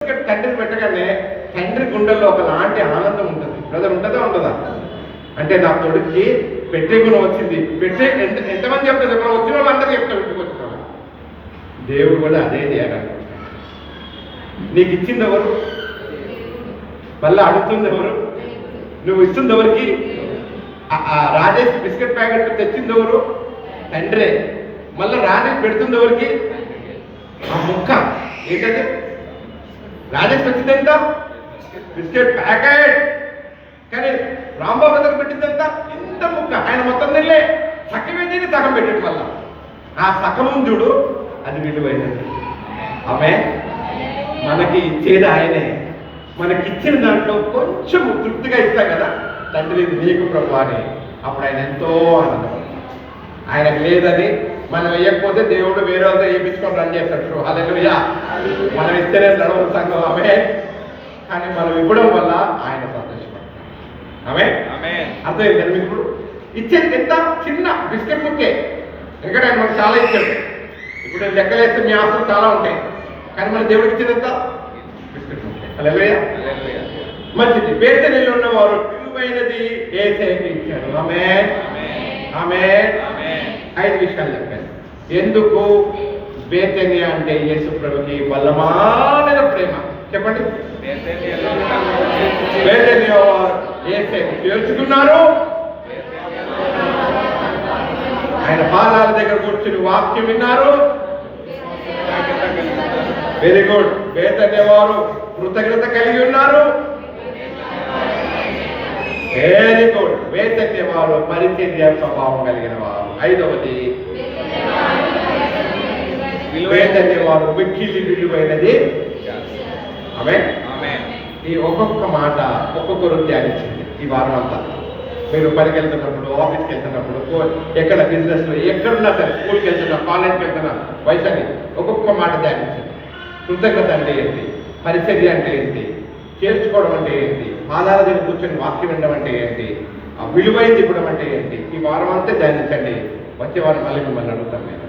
Biscuit తండ్రిని పెట్టగానే తండ్రి గుండెల్లో ఒకలాంటి ఆనందం ఉంటుంది. బ్రదర్ ఉంటుందా ఉంటుందా? అంటే నా కొడుక్కి పెట్టే గుణం వచ్చింది. పెట్టే ఎంతమంది చెప్తారు చెప్పిన వచ్చిన వాళ్ళు అందరూ చెప్తారు. ఇంటికి వచ్చిన వాళ్ళు దేవుడు కూడా అదే చేయాలనుకుంటున్నాడు. నీకు ఇచ్చింది ఎవరు? మళ్ళీ అడుగుతుంది ఎవరు? నువ్వు ఇస్తుంది ఎవరికి? రాజేష్ బిస్కెట్ ప్యాకెట్ తెచ్చింది ఎవరు? తండ్రే. మళ్ళీ రాజేష్ పెడుతుంది ఎవరికి? ఆ ముక్క ఏంటది? రాజేష్ వచ్చింది ఎంత? Biscuit packet. కానీ రాంబాబు దగ్గర పెట్టింది ఎంత? ఇంత ముక్క. ఆయన మొత్తం తినలే, సగమే తిని సగం పెట్టాడు. మళ్ళా ఆ సగం చూడు, అది విలువైనది. ఆమె మనకి ఇచ్చేది ఆయనే. మనకి ఇచ్చిన దాంట్లో కొంచెం తృప్తిగా ఇస్తాం కదా, తండ్రి ఇది నీకు ప్రభు అని. అప్పుడు ఆయన ఎంతో ఆనందం. ఆయనకు లేదని మనం వేయకపోతే దేవుడు వేరే వాళ్ళతో వేయించుకొని రన్ చేస్తాడు. హల్లెలూయా. మనం ఇస్తేనే నడవదు సంఘం. ఆమె కానీ మనం ఇవ్వడం వల్ల ఆయన సంతోషపడతాడు. ఆమె అర్థమైంది మీకు? ఇప్పుడు ఇచ్చేది ఎంత? చిన్న బిస్కెట్ ముక్కే. ఎందుకంటే ఆయన మనకు చాలా ఇచ్చాడు. ఇప్పుడు నేను లెక్కలేస్తే మీ ఆస్తులు చాలా ఉంటాయి, కానీ మన దేవుడికి ఇచ్చేది ఎంత? బిస్కెట్ ముక్కే. హల్లెలూయా. మంచిది. బేతనీలో ఉన్నవారు విలువైనది యేసయ్యకి ఇచ్చారు. ఆమేన్. ఆమేన్. 5 విషయాలు చెప్పాను. ఎందుకు బేతనియా అంటే యేసు ప్రభుకి బలమైన ప్రేమ. చెప్పండి. బేతనియా వారు యేసయ్యను చేర్చుకున్నారు. ఆయన పాదాల దగ్గర కూర్చుని వాక్యం విన్నారు. Very good. బేతనియా వారు కృతజ్ఞత కలిగి ఉన్నారు. Very good. బేతనియా వారు పరిచర్య స్వభావం కలిగిన వారు. 5వది, బేతనియా వారు మిక్కిలి విలువైనది. ఆమేన్. ఈ ఒక్కొక్క మాట ఒక్కొక్కరు ధ్యానించింది ఈ వారం అంతా. మీరు పనికి వెళ్తున్నప్పుడు, ఆఫీస్కి వెళ్తున్నప్పుడు, ఎక్కడ బిజినెస్లో ఎక్కడున్నా సరే, స్కూల్కి వెళ్తున్నా, కాలేజ్కి వెళ్తున్నా, వయసని ఒక్కొక్క మాట ధ్యానించింది. కృతజ్ఞత అంటే ఏంటి? పరిచర్య అంటే ఏంటి? చేర్చుకోవడం అంటే ఏంటి? పాదాల దగ్గర కూర్చొని వాక్యం వినడం అంటే ఏంటి? ఆ విలువైంది ఇవ్వడం అంటే ఏంటి? ఈ వారం అంతా ధ్యానించండి. వచ్చే వారం మళ్ళీ మిమ్మల్ని అడుగుతాం నేను.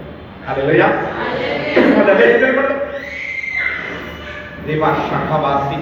హల్లెలూయా. దేవా శఖవాసి